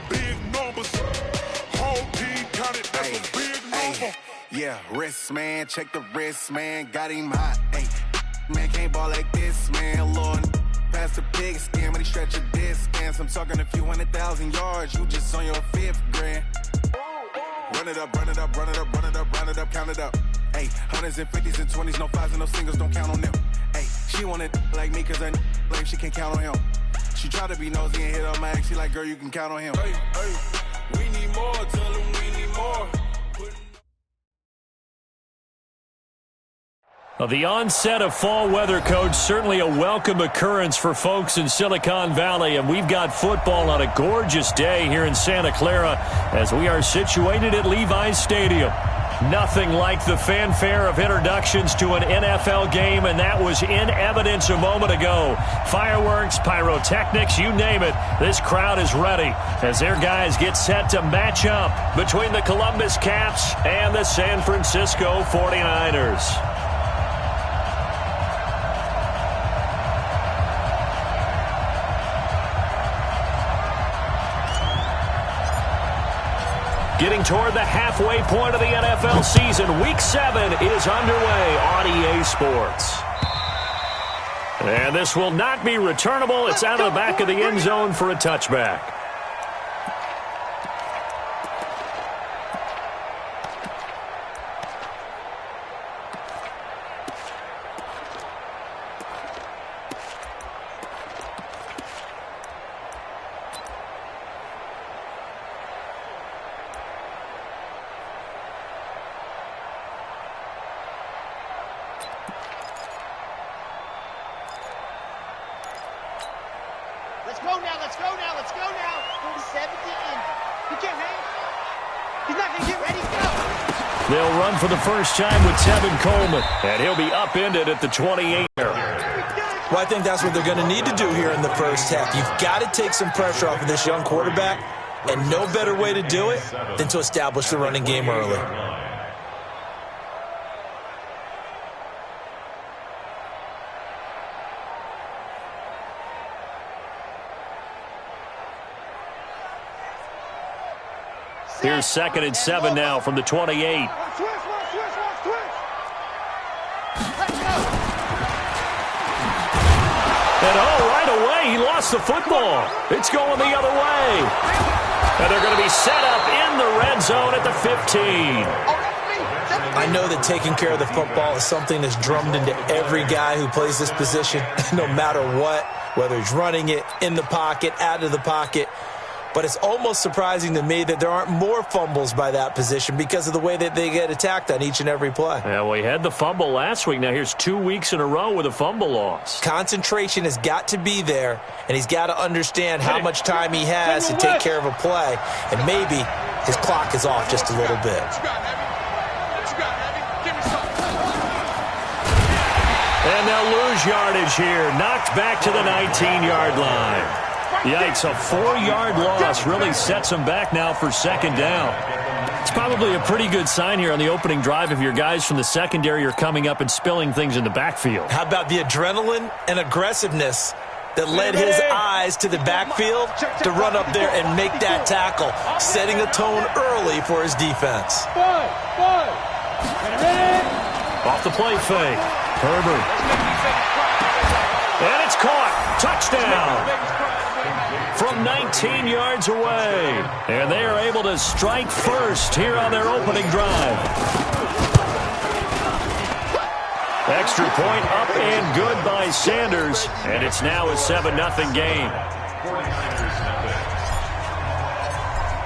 Big numbers. Whole team counted, that's a big number. Yeah, wrist, man. Check the wrist, man. Got him hot. Hey, man, can't ball like this, man. Lord, past the pig skin, but he stretch a distance. I'm talking a few 100,000 yards. You just on your 5th grand. Run it up, run it up, run it up, run it up, run it up, count it up. Hey, hundreds and 50s and 20s, no 5s and no singles, don't count on them. Hey, she wanted like me cause I like she can't count on him. She tried to be nosy and hit on my ex. She like, girl, you can count on him. Hey, we need more, tell them we need more. Well, the onset of fall weather, Coach, certainly a welcome occurrence for folks in Silicon Valley, and we've got football on a gorgeous day here in Santa Clara as we are situated at Levi's Stadium. Nothing like the fanfare of introductions to an NFL game, and that was in evidence a moment ago. Fireworks, pyrotechnics, you name it, this crowd is ready as their guys get set to match up between the Columbus Caps and the San Francisco 49ers. Getting toward the halfway point of the NFL season, Week 7 is underway on EA Sports. And this will not be returnable. It's out of the back of the end zone for a touchback. Let's go now. 70 in. He can't hang. He's not going to get ready. Go. They'll run for the first time with Tevin Coleman, and he'll be upended at the 28. Well, I think that's what they're going to need to do here in the first half. You've got to take some pressure off of this young quarterback, and no better way to do it than to establish the running game early. Here's 2nd and 7 now from the 28. And right away, he lost the football. It's going the other way. And they're going to be set up in the red zone at the 15. I know that taking care of the football is something that's drummed into every guy who plays this position, no matter what, whether he's running it, in the pocket, out of the pocket. But it's almost surprising to me that there aren't more fumbles by that position because of the way that they get attacked on each and every play. Yeah, well, he had the fumble last week. Now here's 2 weeks in a row with a fumble loss. Concentration has got to be there, and he's got to understand how much time he has to take care of a play. And maybe his clock is off just a little bit. And they'll lose yardage here. Knocked back to the 19-yard line. Yikes, a 4-yard loss really sets them back now for 2nd down. It's probably a pretty good sign here on the opening drive if your guys from the secondary are coming up and spilling things in the backfield. How about the adrenaline and aggressiveness that led his eyes to the backfield to run up there and make that tackle, setting a tone early for his defense. Off the play fake. Herbert. And it's caught. Touchdown. From 19 yards away. And they are able to strike first here on their opening drive. Extra point up and good by Sanders. And it's now a 7-0 game.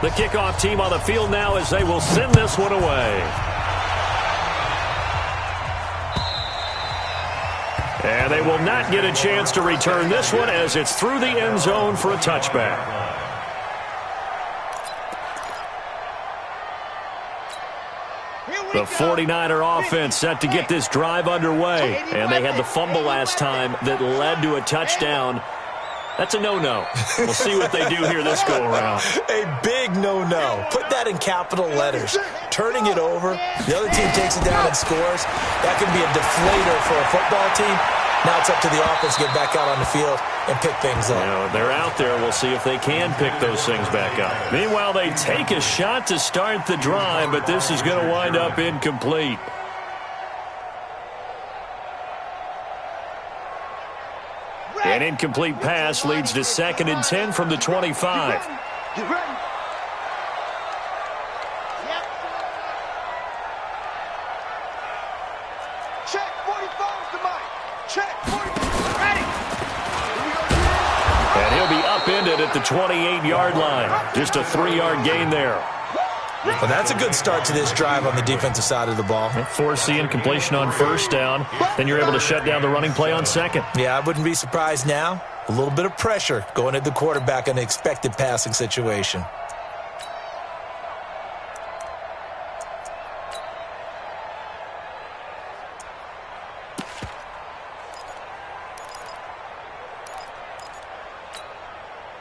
The kickoff team on the field now as they will send this one away. And they will not get a chance to return this one as it's through the end zone for a touchback. The 49er offense set to get this drive underway. And they had the fumble last time that led to a touchdown. That's a no-no. We'll see what they do here this go-around. A big no-no. Put that in capital letters. Turning it over, the other team takes it down and scores. That can be a deflator for a football team. Now it's up to the offense to get back out on the field and pick things up. You know, they're out there. We'll see if they can pick those things back up. Meanwhile, they take a shot to start the drive, but this is going to wind up incomplete. An incomplete pass leads to 2nd and 10 from the 25. Get ready. Yep. Check 45 to Mike. Check 45. Ready. And he'll be upended at the 28-yard line. Just a 3-yard gain there. Well, that's a good start to this drive on the defensive side of the ball. Force the incompletion on 1st down. Then you're able to shut down the running play on 2nd. Yeah, I wouldn't be surprised now. A little bit of pressure going at the quarterback in an expected passing situation.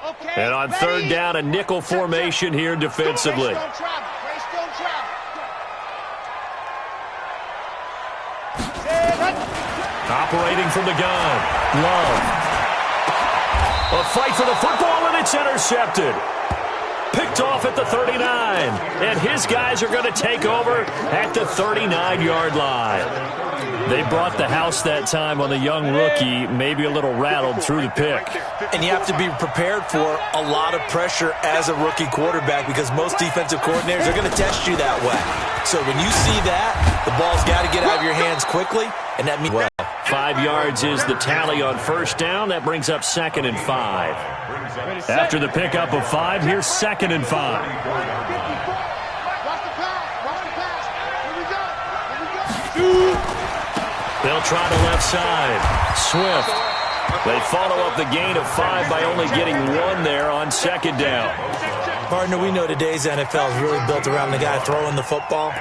Okay. And on 3rd down, a nickel formation here defensively. Operating from the gun, Love. A fight for the football, and it's intercepted. Picked off at the 39. And his guys are going to take over at the 39-yard line. They brought the house that time on the young rookie, maybe a little rattled through the pick. And you have to be prepared for a lot of pressure as a rookie quarterback because most defensive coordinators are going to test you that way. So when you see that, the ball's got to get out of your hands quickly, and that means 5 yards is the tally on 1st down. That brings up 2nd and 5. After the pickup of 5, here's 2nd and 5. They'll try the left side. Swift. They follow up the gain of 5 by only getting 1 there on 2nd down. Partner, we know today's NFL is really built around the guy throwing the football.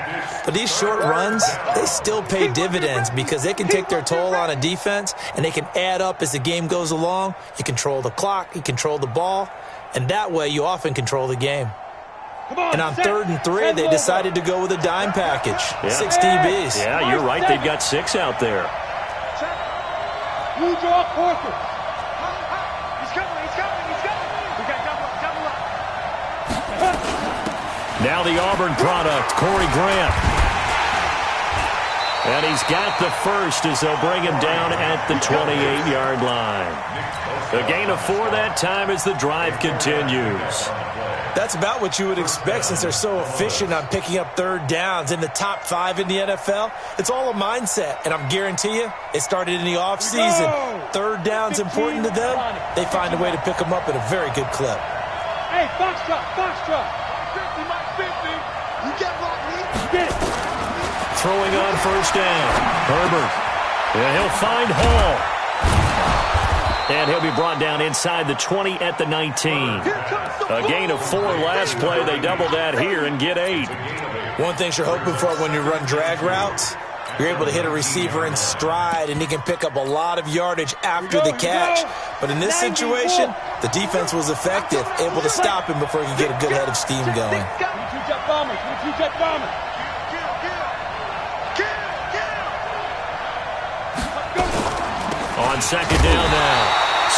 But these short runs, they still pay dividends because they can take their toll on a defense and they can add up as the game goes along. You control the clock, you control the ball, and that way you often control the game. And on 3rd and 3, they decided to go with a dime package. Yeah. 6 DBs. Yeah, you're right. They've got 6 out there. You draw Parker. He's coming, he's coming, he's coming. We got double up. Now the Auburn product, Corey Grant. And he's got the first as they'll bring him down at the 28-yard line. A gain of 4 that time as the drive continues. That's about what you would expect since they're so efficient on picking up 3rd downs. In the top 5 in the NFL, it's all a mindset. And I'm guarantee you, it started in the offseason. 3rd down's important to them. They find a way to pick them up at a very good clip. Hey, box truck, box truck. 50, my 50. You get what me? Get it. Throwing on 1st down. Herbert. Yeah, he'll find Hall. And he'll be brought down inside the 20 at the 19. A gain of 4 last play. They double that here and get 8. One thing you're hoping for when you run drag routes, you're able to hit a receiver in stride, and he can pick up a lot of yardage after the catch. But in this situation, the defense was effective, able to stop him before he could get a good head of steam going. On 2nd down now,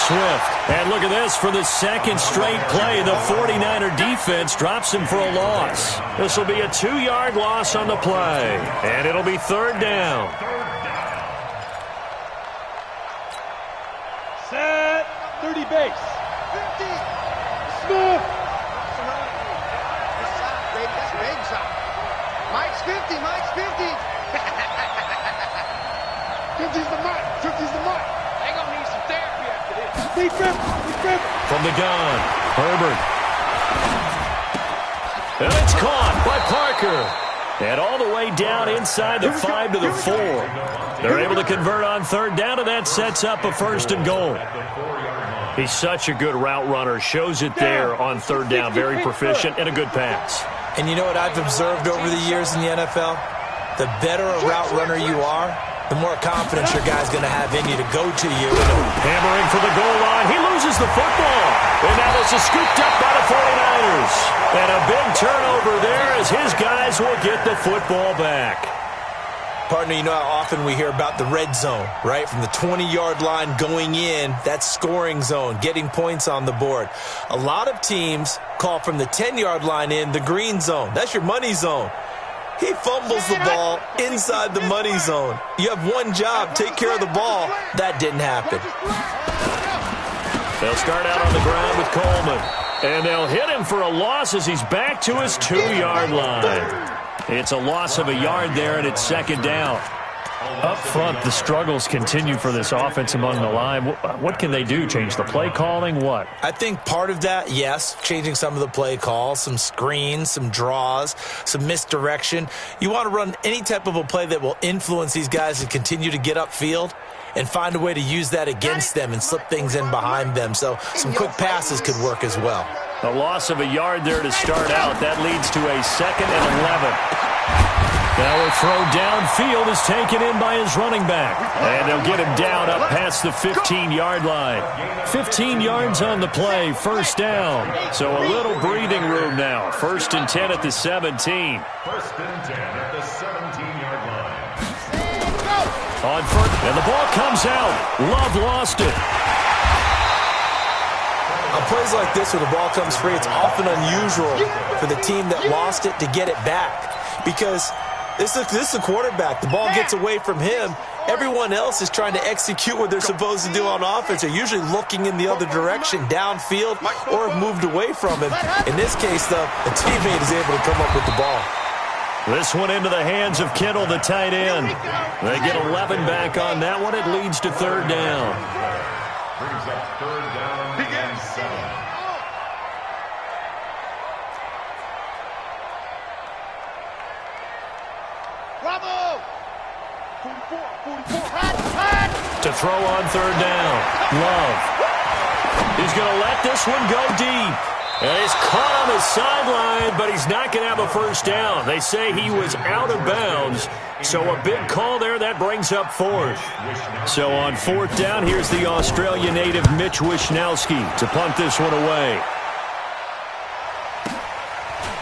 Swift. And look at this, for the 2nd straight play, the 49er defense drops him for a loss. This will be a 2-yard loss on the play, and it'll be 3rd down. Set, 30 base. 50. Smith. That's big shot. Mike's 50, Mike's 50. 50's the mic, 50's the mic. They're going to need some therapy after this. From the gun, Herbert. And it's caught by Parker. And all the way down inside the 5 to the 4. They're able to convert on 3rd down, and that sets up a 1st and goal. He's such a good route runner. Shows it there on 3rd down. Very proficient and a good pass. And you know what I've observed over the years in the NFL? The better a route runner you are, the more confidence your guy's going to have in you to go to you. Hammering for the goal line. He loses the football. And now this is scooped up by the 49ers. And a big turnover there as his guys will get the football back. Partner, you know how often we hear about the red zone, right? From the 20-yard line going in, that's scoring zone, getting points on the board. A lot of teams call from the 10-yard line in the green zone. That's your money zone. He fumbles the ball inside the money zone. You have one job, take care of the ball. That didn't happen. They'll start out on the ground with Coleman. And they'll hit him for a loss as he's back to his 2-yard line. It's a loss of a yard there, and it's second down. Up front, the struggles continue for this offense among the line. What can they do? Change the play calling? What? I think part of that, yes, changing some of the play calls, some screens, some draws, some misdirection. You want to run any type of a play that will influence these guys to continue to get upfield and find a way to use that against them and slip things in behind them. So some quick passes could work as well. A loss of a yard there to start out. That leads to a 2nd and 11. Now a throw downfield is taken in by his running back. And they'll get him down up past the 15-yard line. 15 yards on the play, first down. So a little breathing room now. 1st and 10 at the 17. 1st and 10 at the 17-yard line. On first, and the ball comes out. Love lost it. On plays like this where the ball comes free, it's often unusual for the team that lost it to get it back. Because this is the quarterback. The ball gets away from him. Everyone else is trying to execute what they're supposed to do on offense. They're usually looking in the other direction, downfield, or have moved away from him. In this case, though, a teammate is able to come up with the ball. This one into the hands of Kittle, the tight end. They get 11 back on that one. It leads to 3rd down. Brings up 3rd down and 7. Bravo! 44, hot. To throw on 3rd down. Love. He's going to let this one go deep. And he's caught on the sideline, but he's not going to have a first down. They say he was out of bounds. So a big call there. That brings up 4th. So on 4th down, here's the Australia native Mitch Wishnowsky to punt this one away.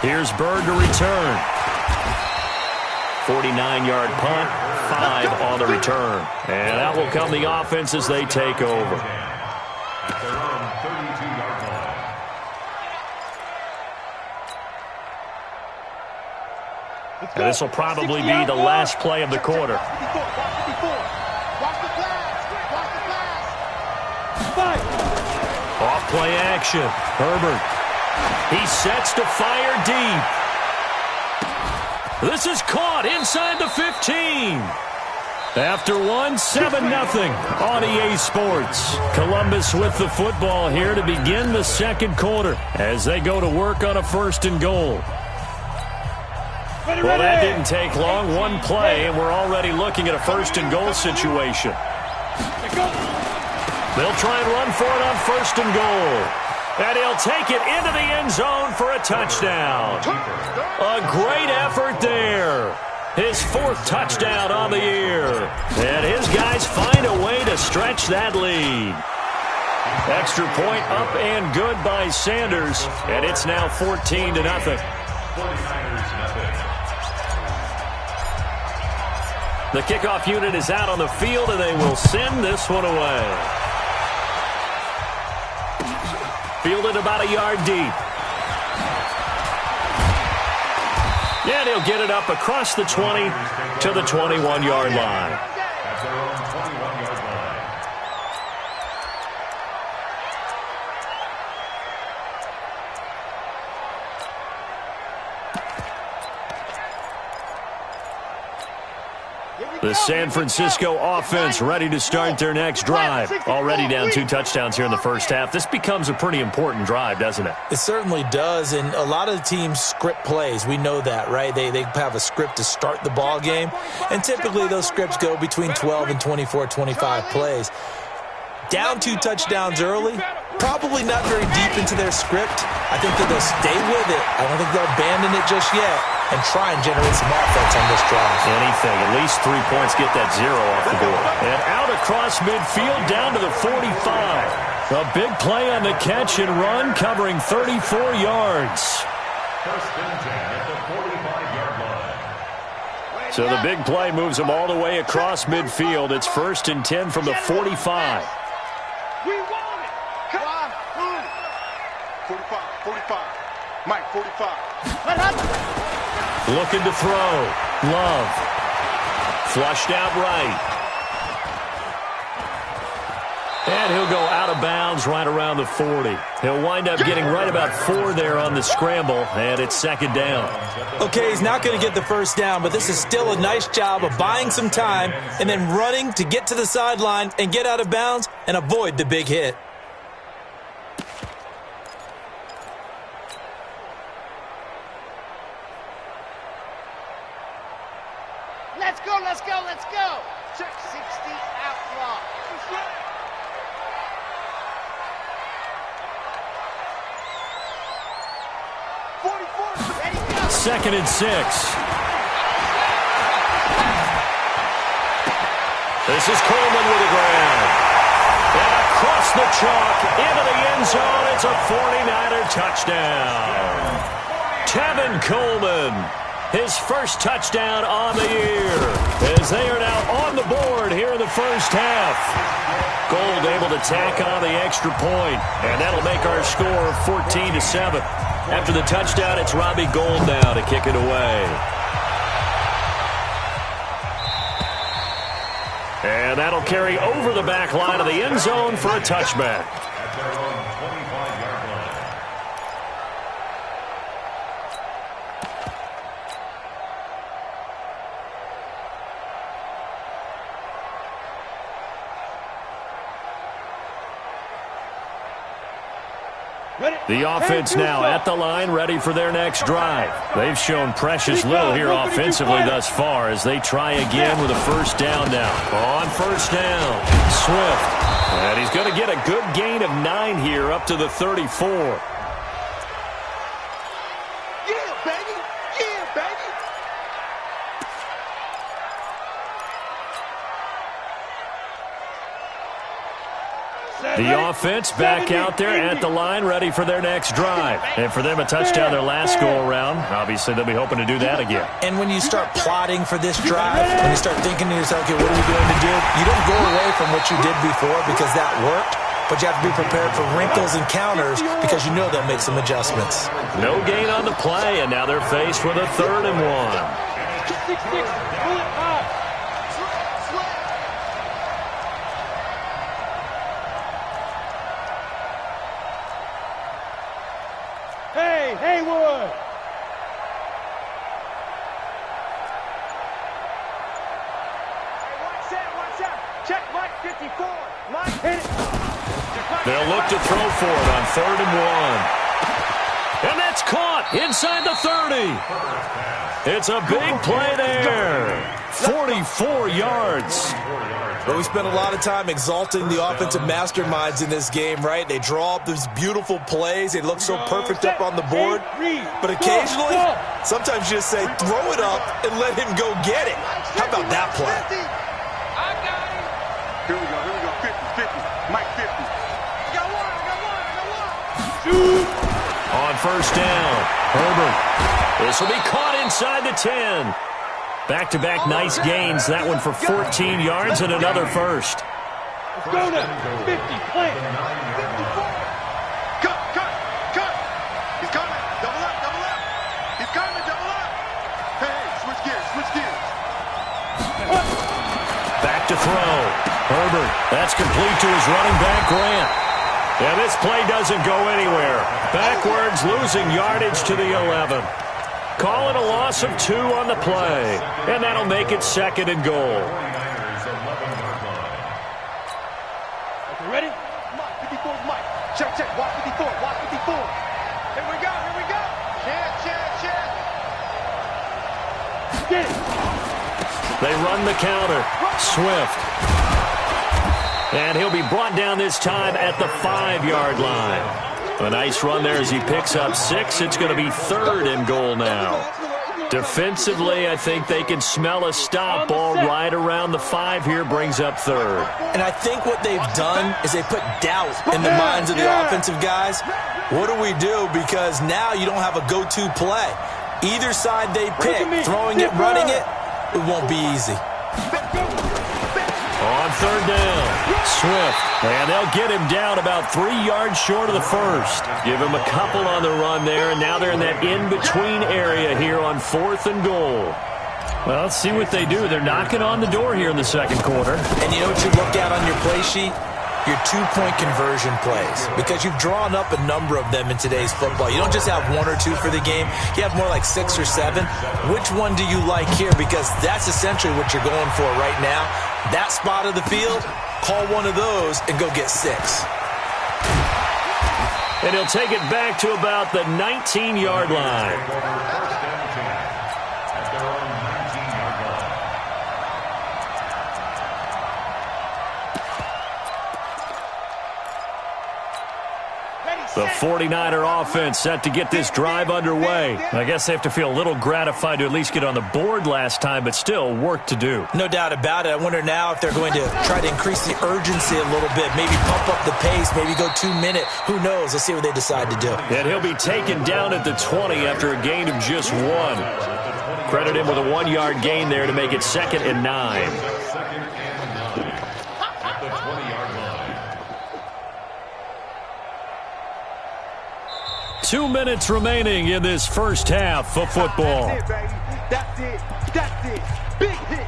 Here's Bird to return. 49-yard punt, 5 on the return. And out will come the offense as they take over. At their own 32-yard line. And this will probably be the last play of the quarter. Off play action. Herbert. He sets to fire deep. This is caught inside the 15. After 1, 7-0 on EA Sports. Columbus with the football here to begin the 2nd quarter as they go to work on a 1st and goal. Well, that didn't take long. One play, and we're already looking at a 1st and goal situation. They'll try and run for it on 1st and goal. And he'll take it into the end zone for a touchdown. A great effort there. His 4th touchdown on the year. And his guys find a way to stretch that lead. Extra point up and good by Sanders. And it's now 14-0. 49ers, The kickoff unit is out on the field, and they will send this one away. Fielded about a yard deep. And he'll get it up across the 20 to the 21-yard line. At their own 21-yard line. The San Francisco offense ready to start their next drive. Already down 2 touchdowns here in the first half. This becomes a pretty important drive, doesn't it? It certainly does, and a lot of teams script plays. We know that, right? They have a script to start the ball game, and typically those scripts go between 12 and 24, 25 plays. Down 2 touchdowns early, probably not very deep into their script. I think that they'll stay with it. I don't think they'll abandon it just yet and try and generate some offense on this drive. Anything, at least 3 points, get that 0 off the board. And out across midfield down to the 45. A big play on the catch and run covering 34 yards. 1st and 10 at the 45-yard line. So So the big play moves them all the way across midfield. It's 1st and 10 from the 45. We want it. Come on. 45. Mike, 45. Looking to throw. Love. Flushed out right. And he'll go out of bounds right around the 40. He'll wind up getting right about 4 there on the scramble, and it's 2nd down. Okay, he's not going to get the 1st down, but this is still a nice job of buying some time and then running to get to the sideline and get out of bounds and avoid the big hit. Let's go, let's go, let's go. 60 outlaw. 44, ready, go. 2nd and 6. This is Coleman with the ground. And across the chalk, into the end zone. It's a 49er touchdown. Tevin Coleman, his first touchdown on the year, as they are now on the board here in the first half. Gold able to tack on the extra point, and that'll make our score 14-7. After the touchdown, it's Robbie Gould now to kick it away. And that'll carry over the back line of the end zone for a touchback. The offense now at the line, ready for their next drive. They've shown precious little here offensively thus far as they try again with a 1st down now. On 1st down, Swift. And he's going to get a good gain of 9 here up to the 34. Yeah, baby. Yeah, baby. The offense back out there at the line, ready for their next drive. And for them, a touchdown their last go-around. Obviously, they'll be hoping to do that again. And when you start plotting for this drive, when you start thinking to yourself, okay, what are we going to do? You don't go away from what you did before because that worked, but you have to be prepared for wrinkles and counters because you know they'll make some adjustments. No gain on the play, and now they're faced with a 3rd and 1. 6, pull it up. Hey, Haywood! Watch out! Check Mike 54. Mike, hit it. They'll look to throw for it on 3rd and 1. And that's caught inside the 30. It's a big play there. 44 yards. But we spent a lot of time exalting the offensive masterminds in this game, right? They draw up these beautiful plays. They look so perfect up on the board. But occasionally, sometimes you just say, throw it up and let him go get it. How about that play? I got him. Here we go. 50. Mike 50. I got one. On 1st down, Herbert. This will be caught inside the 10. Back-to-back nice gains. That one for 14 yards and another first. Let's go now. 50, play. 54. Cut. He's coming. Double up. He's coming. Double up. Hey, switch gears. Back to throw. Herbert. That's complete to his running back, Grant. And this play doesn't go anywhere. Backwards, losing yardage to the 11. Call it a loss of 2 on the play. And that'll make it 2nd and goal. Okay, ready? Mike, 54, Mike. Check. Watch 54. Here we go. Check. Get it. They run the counter. Swift. And he'll be brought down this time at the 5-yard line. A nice run there as he picks up 6. It's going to be 3rd and goal now. Defensively, I think they can smell a stop ball right around the 5 here, brings up 3rd. And I think what they've done is they put doubt in the minds of the offensive guys. What do we do? Because now you don't have a go-to play. Either side they pick, throwing it, running it, it won't be easy. On third down, Swift. And they'll get him down about 3 yards short of the first. Give him a couple on the run there, and now they're in that in-between area here on 4th and goal. Well, let's see what they do. They're knocking on the door here in the second quarter. And you know what you look at on your play sheet? Your 2-point conversion plays, because you've drawn up a number of them in today's football. You don't just have 1 or 2 for the game. You have more like 6 or 7. Which one do you like here? Because that's essentially what you're going for right now. That spot of the field, call one of those and go get 6. And he'll take it back to about the 19-yard line. The 49er offense set to get this drive underway. I guess they have to feel a little gratified to at least get on the board last time, but still work to do. No doubt about it. I wonder now if they're going to try to increase the urgency a little bit, maybe pump up the pace, maybe go 2-minute. Who knows? Let's see what they decide to do. And he'll be taken down at the 20 after a gain of just 1. Credit him with a 1-yard gain there to make it 2nd and 9. 2 minutes remaining in this first half of football. That's it, baby. That's it. That's it. Big hit.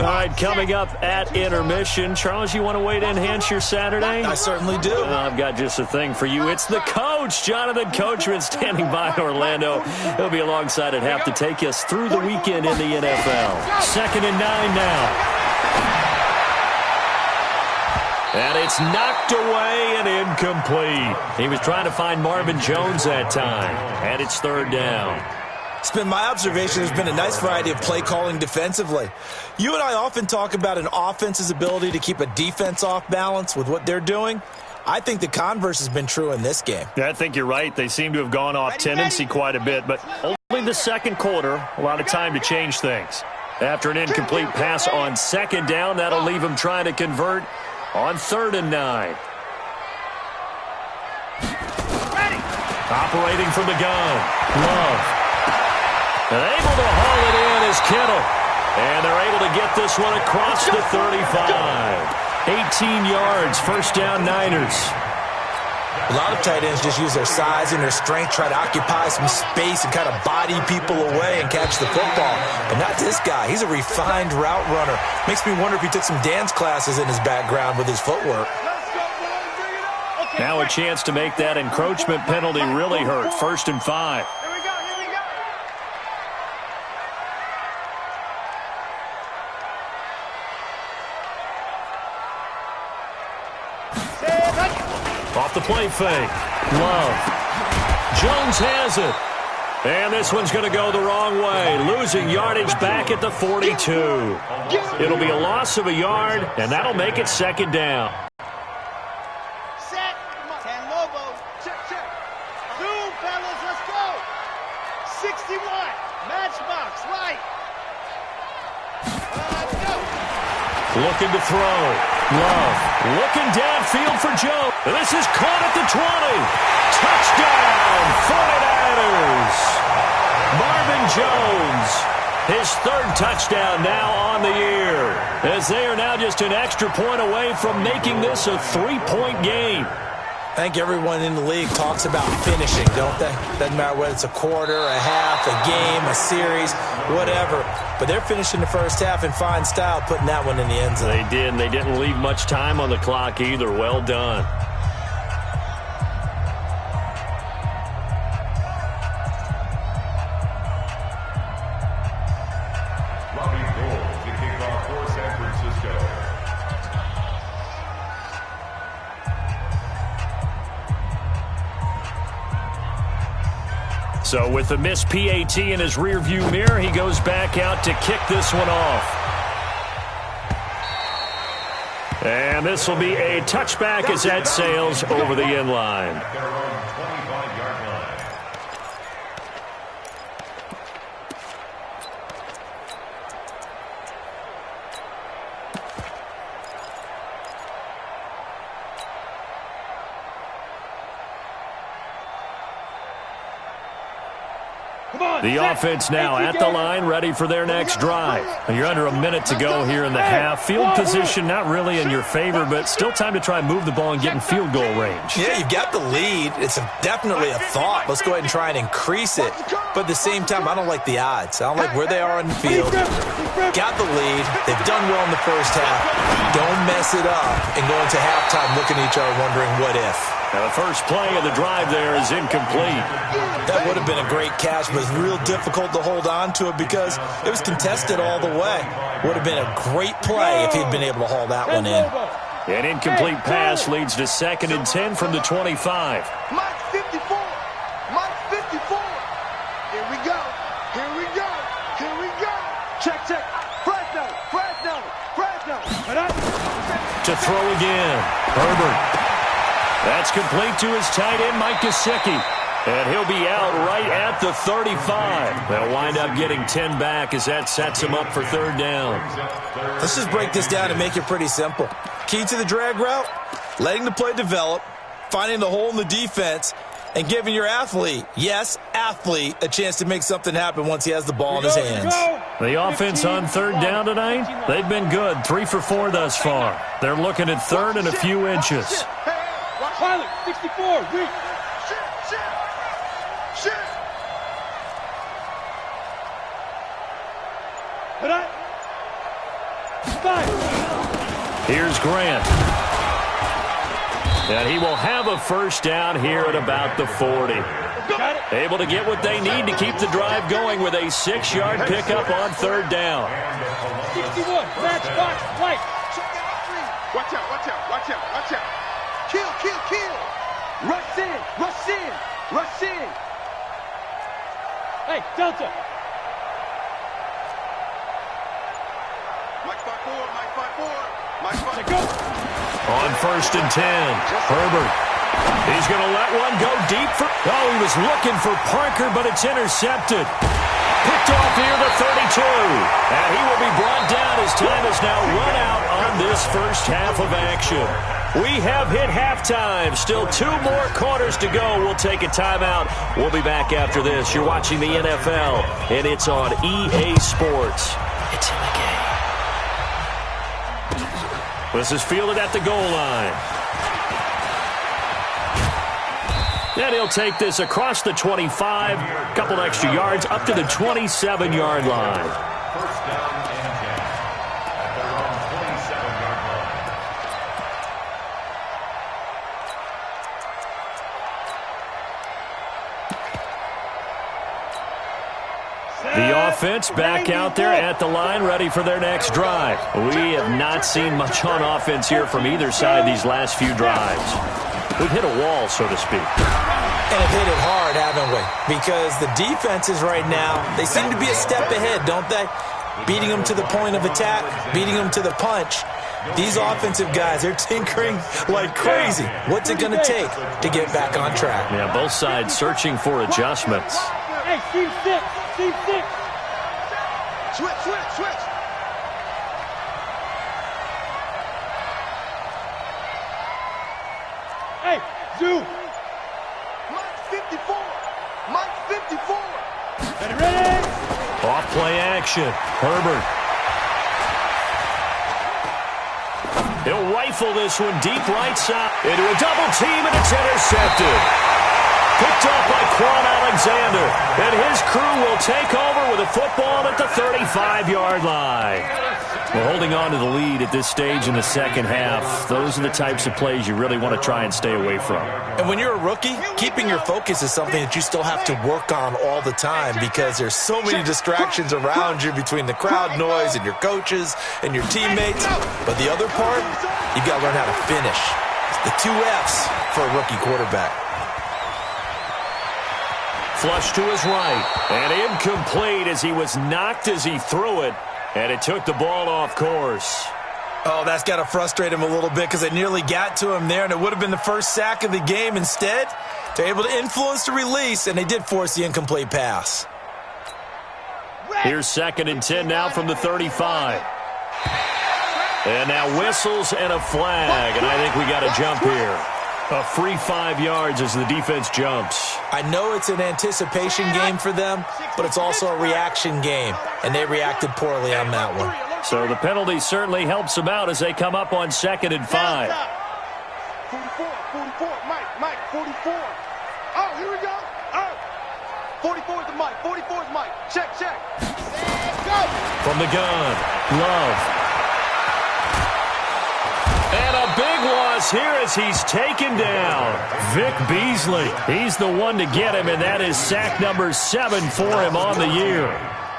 All right, coming up at intermission. Charles, you want a way to enhance your Saturday? I certainly do. I've got just a thing for you. It's the coach, Jonathan Coachman, standing by in Orlando. He'll be alongside at half to take us through the weekend in the NFL. 2nd and 9 now. And it's knocked away and incomplete. He was trying to find Marvin Jones that time. And it's 3rd down. It's been my observation there's been a nice variety of play calling defensively. You and I often talk about an offense's ability to keep a defense off balance with what they're doing. I think the converse has been true in this game. Yeah, I think you're right. They seem to have gone off tendency quite a bit, but only the second quarter, a lot of time to change things. After an incomplete pass on 2nd down, that'll leave them trying to convert on 3rd and 9. Operating from the gun. Love. And able to haul it in is Kittle. And they're able to get this one across the 35. 18 yards, 1st down Niners. A lot of tight ends just use their size and their strength, try to occupy some space and kind of body people away and catch the football. But not this guy. He's a refined route runner. Makes me wonder if he took some dance classes in his background with his footwork. Now a chance to make that encroachment penalty really hurt. 1st and 5. Off the play fake. Love. Jones has it. And this one's going to go the wrong way. Losing yardage back at the 42. It'll be a loss of a yard, and that'll make it 2nd down. Set. Ten Lobo. Check, check. Zoom, fellas. Let's go. 61. Matchbox. Right. Let's go. Looking to throw. Love. Looking downfield for Jones. This is caught at the 20. Touchdown, 49ers. Marvin Jones, his 3rd touchdown now on the year, as they are now just an extra point away from making this a 3-point game. I think everyone in the league talks about finishing, don't they? Doesn't matter whether it's a quarter, a half, a game, a series, whatever. But they're finishing the first half in fine style, putting that one in the end zone. They did, and they didn't leave much time on the clock either. Well done. So with the missed PAT in his rearview mirror, he goes back out to kick this one off. And this will be a touchback as that sails over the end line. The offense now at the line, ready for their next drive. You're under a minute to go here in the half. Field position not really in your favor, but still time to try and move the ball and get in field goal range. Yeah, you've got the lead. It's definitely a thought. Let's go ahead and try and increase it. But at the same time, I don't like the odds. I don't like where they are on the field. Got the lead. They've done well in the first half. Don't mess it up and go into halftime looking at each other wondering what if. Now the first play of the drive there is incomplete. That would have been a great catch, but it's real difficult to hold on to it because it was contested all the way. Would have been a great play if he'd been able to haul that one in. An incomplete pass leads to 2nd and 10 from the 25. Mike 54. Mike 54. Here we go. Here we go. Here we go. Check, check. Fresno. Fresno. Fresno. To throw again. Herbert. That's complete to his tight end, Mike Gesicki. And he'll be out right at the 35. They'll wind up getting 10 back as that sets him up for 3rd down. Let's just break this down and make it pretty simple. Key to the drag route, letting the play develop, finding the hole in the defense, and giving your athlete, yes, athlete, a chance to make something happen once he has the ball in his hands. The offense on 3rd down tonight, they've been good, 3 for 4 thus far. They're looking at 3rd and a few inches. Pilot, 64, weak. Shit. Here's Grant. And he will have a 1st down here at about the 40. Able to get what they need to keep the drive going with a 6-yard pickup on 3rd down. 61, match box, right. Watch out, watch out, watch out, watch out. Kill, kill, kill. Rush in, rush in, rush in. Hey, Delta. Mike 5-4, Mike 5-4, Mike 5-4. Go. On 1st and 10, Herbert. He's going to let one go deep for... Oh, he was looking for Parker, but it's intercepted. Picked off near the 32. And he will be brought down as time is now run out on this first half of action. We have hit halftime. Still 2 more quarters to go. We'll take a timeout. We'll be back after this. You're watching the NFL, and it's on EA Sports. It's in the game. This is fielded at the goal line. And he'll take this across the 25, a couple extra yards, up to the 27-yard line. The offense back out there at the line, ready for their next drive. We have not seen much on offense here from either side these last few drives. We've hit a wall, so to speak. And have hit it hard, haven't we? Because the defenses right now, they seem to be a step ahead, don't they? Beating them to the point of attack, beating them to the punch. These offensive guys, they're tinkering like crazy. What's it going to take to get back on track? Yeah, both sides searching for adjustments. Hey, team 6, team 6. Switch, switch, switch. Hey, Zoo. Mike 54. Mike 54. Ready? Off play action. Herbert. He'll rifle this one deep right side into a double team, and it's intercepted. Picked off by Quan Alexander. And his crew will take over with a football at the 35-yard line. Well, holding on to the lead at this stage in the second half, those are the types of plays you really want to try and stay away from. And when you're a rookie, keeping your focus is something that you still have to work on all the time because there's so many distractions around you between the crowd noise and your coaches and your teammates. But the other part, you've got to learn how to finish. The 2 F's for a rookie quarterback. Flush to his right, and incomplete as he was knocked as he threw it, and it took the ball off course. Oh, that's got to frustrate him a little bit because it nearly got to him there, and it would have been the first sack of the game. Instead, they're able to influence the release, and they did force the incomplete pass. Here's 2nd and 10 now from the 35. And now whistles and a flag, and I think we got a jump here. A free 5 yards as the defense jumps. I know it's an anticipation game for them, but it's also a reaction game, and they reacted poorly on that one. So the penalty certainly helps them out as they come up on 2nd and 5. 44, Mike, 44. Oh, here we go. Oh, 44 is the Mike, 44 is Mike. Check. Go. From the gun, Love. And a big loss here as he's taken down. Vic Beasley, he's the one to get him, and that is sack number 7 for him on the year.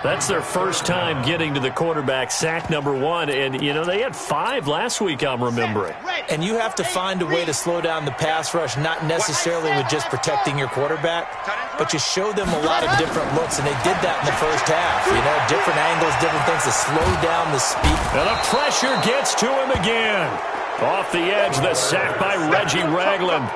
That's their first time getting to the quarterback, sack number 1. And, you know, they had 5 last week, I'm remembering. And you have to find a way to slow down the pass rush, not necessarily with just protecting your quarterback, but you show them a lot of different looks, and they did that in the first half. You know, different angles, different things to slow down the speed. And the pressure gets to him again. Off the edge, the sack by Reggie Ragland.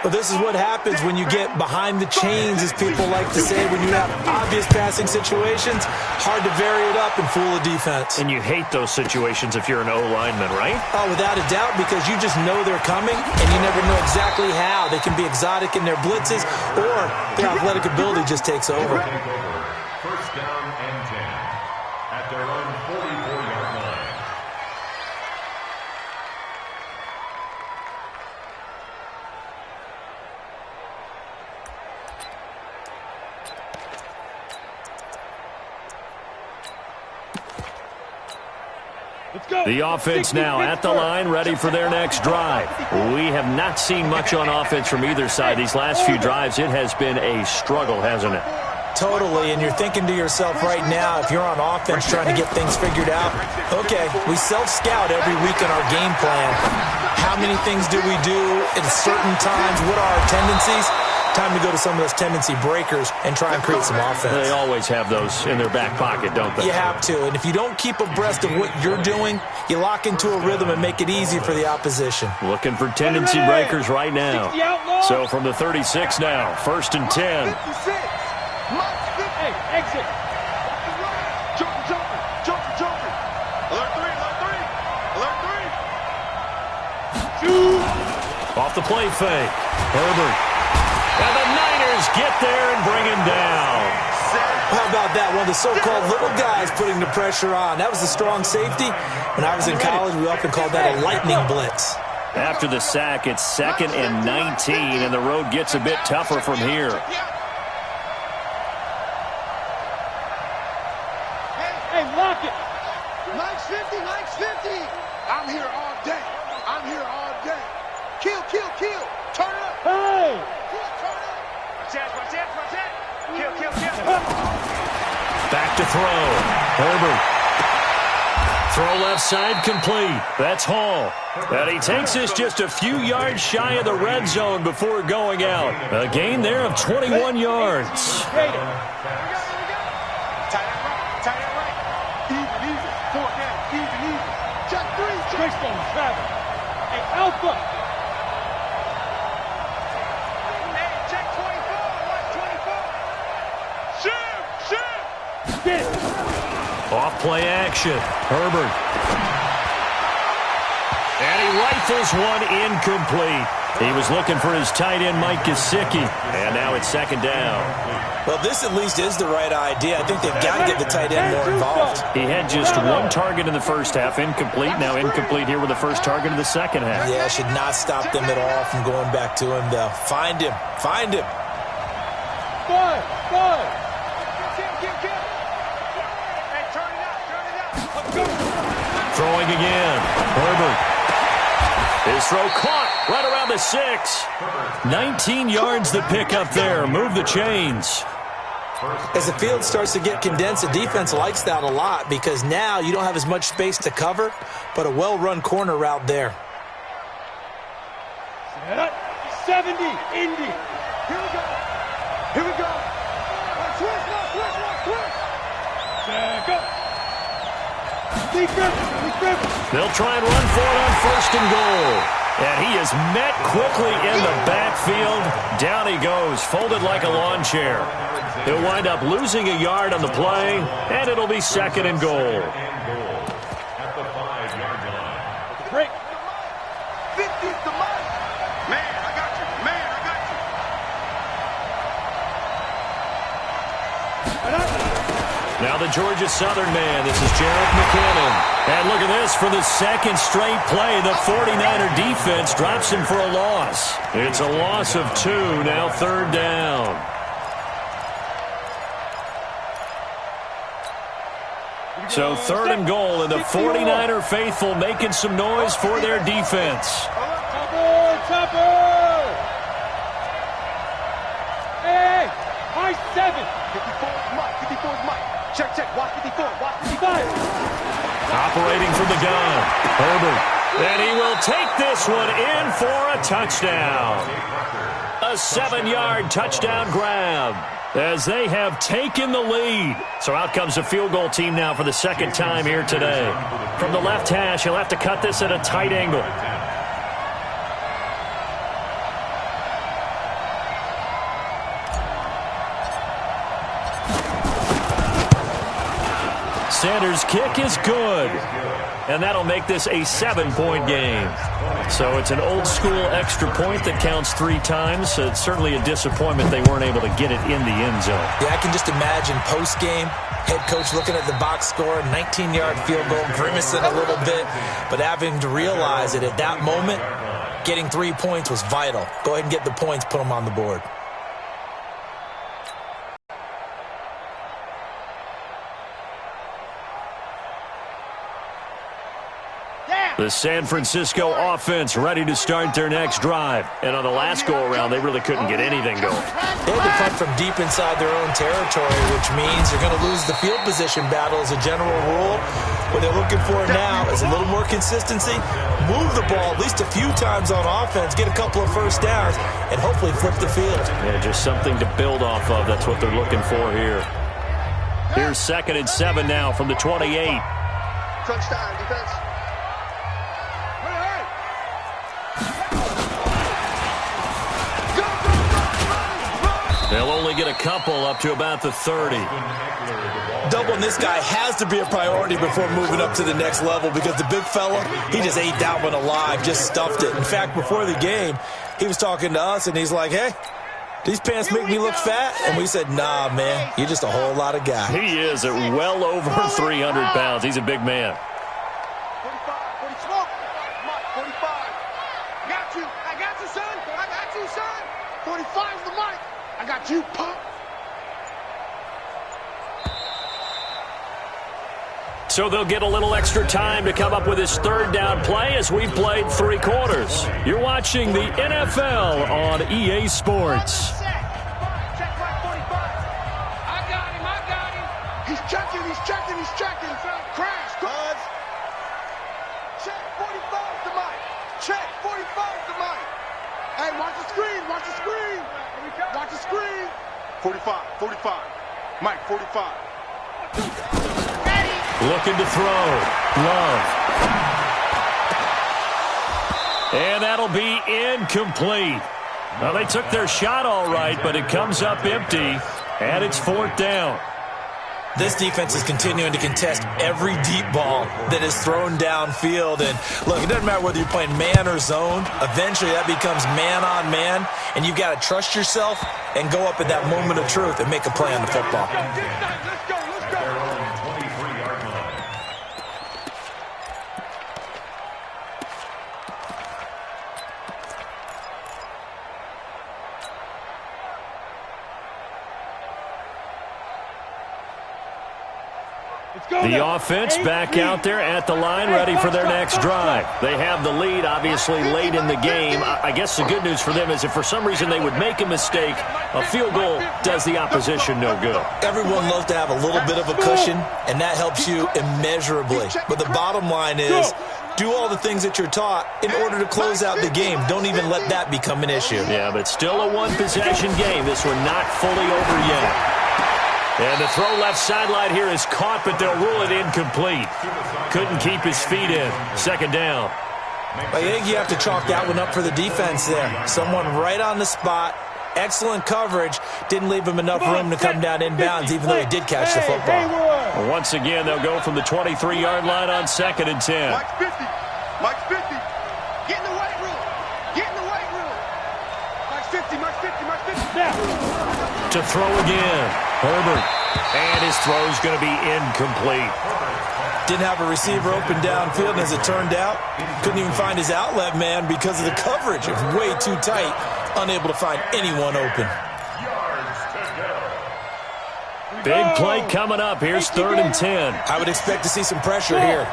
But this is what happens when you get behind the chains, as people like to say. When you have obvious passing situations, hard to vary it up and fool a defense. And you hate those situations if you're an O-lineman, right? Oh, without a doubt, because you just know they're coming, and you never know exactly how. They can be exotic in their blitzes, or their athletic ability just takes over. First down and 10 at their own 44-yard line. The offense now at the line, ready for their next drive. We have not seen much on offense from either side. These last few drives, it has been a struggle, hasn't it? Totally, and you're thinking to yourself right now, if you're on offense trying to get things figured out, okay, we self-scout every week in our game plan. How many things do we do at certain times? What are our tendencies? Time to go to some of those tendency breakers and try and create some offense. They always have those in their back pocket, don't they? You have to, and if you don't keep abreast of what you're doing, you lock into a rhythm and make it easy for the opposition. Looking for tendency breakers right now. So from the 36 now, 1st and 10. Hey, exit. Joker. Alert 3. Off the play fake. Herbert. And the Niners get there and bring him down. How about that? One of the so-called little guys putting the pressure on. That was a strong safety. When I was in college, we often called that a lightning blitz. After the sack, it's 2nd and 19, and the road gets a bit tougher from here. Hey, lock it. Mike's 50. I'm here all day. Kill. Turn it up. Hey. Watch out. Kill. Back to throw. Herbert. Throw left side complete. That's Hall. And he takes this just a few yards shy of the red zone before going out. A gain there of 21 yards. Tight end right. Even. 4 down. Even. Check 3. Trickstone, travel. Hey, Alpha. Off play action. Herbert. And he rifles one incomplete. He was looking for his tight end, Mike Gesicki. And now it's 2nd down. Well, this at least is the right idea. I think they've got to get the tight end more involved. He had just 1 target in the first half, incomplete. Now incomplete here with the first target of the second half. Yeah, should not stop them at all from going back to him, though. Find him. Good. Throwing again. Herbert. His throw caught right around the 6. 19 yards the pick up there. Move the chains. As the field starts to get condensed, the defense likes that a lot because now you don't have as much space to cover, but a well-run corner route there. 70, Indy. Here we go. Twist. Go. They'll try and run for it on 1st and goal. And he is met quickly in the backfield. Down he goes, folded like a lawn chair. He'll wind up losing a yard on the play, and it'll be 2nd and goal. At the 5-yard line. Break. 50's the mark. Man, I got Now the Georgia Southern man. This is Jarek McKinnon. And look at this. For the second straight play, the 49er defense drops him for a loss. It's a loss of 2. Now third down. So third and goal, and the 49er faithful making some noise for their defense. Hey, high 7. 54 is Mike. 54 is Mike. Check, check. Watch 54. Watch 55. Operating from the gun, Herbert. And he will take this one in for a touchdown. A 7-yard touchdown grab as they have taken the lead. So out comes the field goal team now for the second time here today. From the left hash, he'll have to cut this at a tight angle. Sanders' kick is good. And that'll make this a 7-point game. So it's an old-school extra point that counts 3 times. So it's certainly a disappointment they weren't able to get it in the end zone. Yeah, I can just imagine post-game, head coach looking at the box score, 19-yard field goal, grimacing a little bit, but having to realize that at that moment, getting 3 points was vital. Go ahead and get the points, put them on the board. The San Francisco offense ready to start their next drive. And on the last go-around, they really couldn't get anything going. They had to punt from deep inside their own territory, which means you're going to lose the field position battle as a general rule. What they're looking for now is a little more consistency, move the ball at least a few times on offense, get a couple of first downs, and hopefully flip the field. Yeah, just something to build off of. That's what they're looking for here. Here's 2nd and 7 now from the 28. Crunch time, defense. They'll only get a couple up to about the 30. Doubling this guy has to be a priority before moving up to the next level because the big fella, he just ate that one alive, just stuffed it. In fact, before the game, he was talking to us, and he's like, hey, these pants make me look fat? And we said, nah, man, you're just a whole lot of guy. He is at well over 300 pounds. He's a big man. 45, 45. Got you. I got you, son. I got you, son. 45's the mic. I got you, punk. So they'll get a little extra time to come up with his third down play as we've played 3 quarters. You're watching the NFL on EA Sports. Check right 45. I got him. He's checking. Crash, cuz. Check 45's the mic. Check 45's the mic. Hey, watch the screen. Watch the screen. 45. Mike, 45. Looking to throw. Love. And that'll be incomplete. Well, they took their shot all right, but it comes up empty, and it's 4th down. This defense is continuing to contest every deep ball that is thrown downfield. And, look, it doesn't matter whether you're playing man or zone. Eventually, that becomes man-on-man, and you've got to trust yourself and go up at that moment of truth and make a play on the football. Let's go. The offense back out there at the line, ready for their next drive. They have the lead, obviously, late in the game. I guess the good news for them is if for some reason they would make a mistake, a field goal does the opposition no good. Everyone loves to have a little bit of a cushion, and that helps you immeasurably. But the bottom line is, do all the things that you're taught in order to close out the game. Don't even let that become an issue. Yeah, but still a one-possession game. This one not fully over yet. And the throw left sideline here is caught, but they'll rule it incomplete. Couldn't keep his feet in. 2nd down. I think you have to chalk that one up for the defense there. Someone right on the spot. Excellent coverage. Didn't leave him enough room to come down inbounds, even though he did catch the football. Well, once again, they'll go from the 23-yard line on 2nd and 10. Mike's 50. Get in the weight room. Mike's 50. To throw again. Herbert And his throw's going to be incomplete. Didn't have a receiver open downfield, and as it turned out, couldn't even find his outlet man because of the coverage. It was way too tight, unable to find anyone open. Big play coming up. Here's 3rd and 10. I would expect to see some pressure here.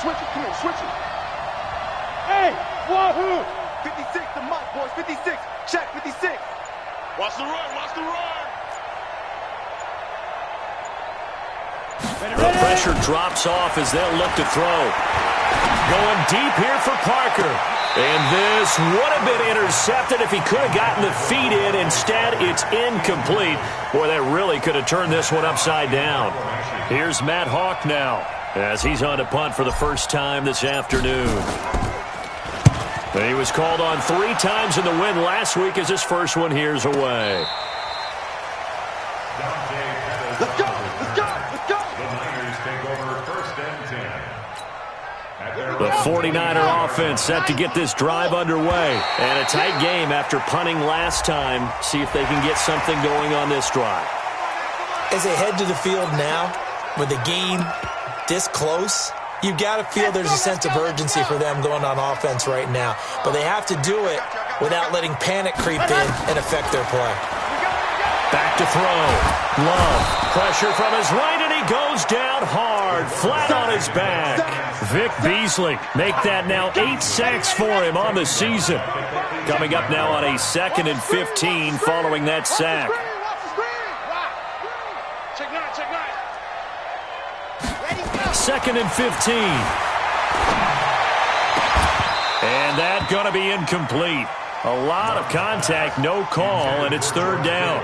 Switch it, come here, switch it. Hey, wahoo! 56, the mic, boys, 56. Check, 56. Watch the run, watch the run. The pressure drops off as they'll look to throw. Going deep here for Parker. And this would have been intercepted if he could have gotten the feet in. Instead, it's incomplete. Boy, that really could have turned this one upside down. Here's Matt Hawk now, as he's on to punt for the first time this afternoon. He was called on 3 times in the win last week as his first one here's away. Let's go, let's go, let's go. The Niners take over 1st and 10. The 49er offense set to get this drive underway. And a tight game after punting last time. See if they can get something going on this drive. As they head to the field now, with the game this close, you've got to feel there's a sense of urgency for them going on offense right now. But they have to do it without letting panic creep in and affect their play. Back to throw. Love. Pressure from his right, and he goes down hard, flat on his back. Vic Beasley make that now 8 sacks for him on the season. Coming up now on a 2nd and 15 following that sack. Check 9, check 9. 2nd and 15. And that going to be incomplete. A lot of contact, no call, and it's 3rd down.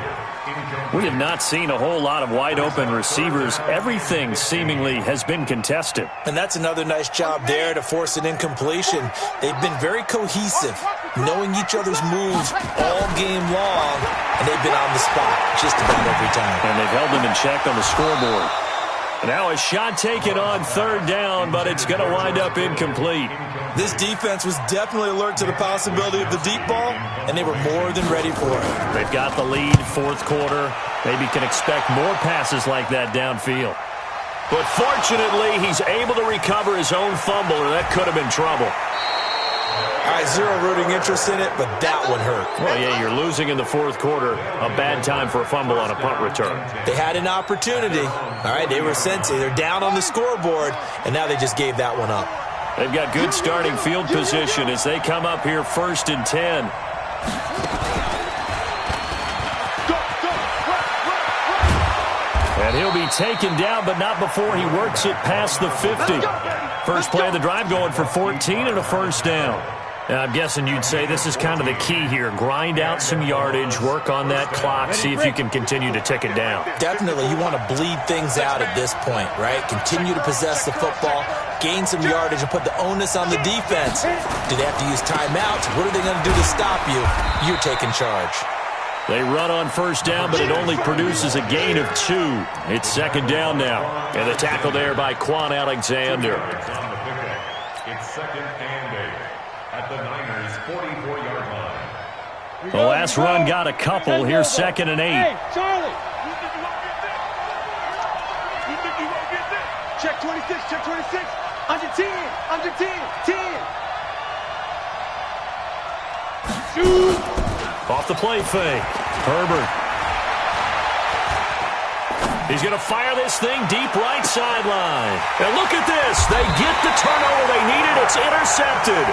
We have not seen a whole lot of wide-open receivers. Everything seemingly has been contested. And that's another nice job there to force an incompletion. They've been very cohesive, knowing each other's moves all game long, and they've been on the spot just about every time. And they've held them in check on the scoreboard. Now a shot taken on 3rd down, but it's going to wind up incomplete. This defense was definitely alert to the possibility of the deep ball, and they were more than ready for it. They've got the lead, 4th quarter. Maybe can expect more passes like that downfield. But fortunately, he's able to recover his own fumble, or that could have been trouble. All right, zero rooting interest in it, but that one hurt. Well, yeah, you're losing in the 4th quarter. A bad time for a fumble on a punt return. They had an opportunity. All right, they were sensing. They're down on the scoreboard, and now they just gave that one up. They've got good starting field position as they come up here 1st and 10. And he'll be taken down, but not before he works it past the 50. First play of the drive going for 14 and a 1st down. And I'm guessing you'd say this is kind of the key here. Grind out some yardage, work on that clock, see if you can continue to tick it down. Definitely, you want to bleed things out at this point, right? Continue to possess the football, gain some yardage, and put the onus on the defense. Do they have to use timeouts? What are they going to do to stop you? You're taking charge. They run on 1st down, but it only produces a gain of 2. It's 2nd down now. And the tackle there by Quan Alexander. It's 2nd and 8 at the Niners' 44-yard line. The last run got a couple. Here's 2nd and 8. Hey, Charlie. You think you won't get this? Check 26, check 26. Under 10, under 10, 10. Shoot. Off the play fake. Herbert. He's going to fire this thing deep right sideline. And look at this. They get the turnover they needed. It's intercepted.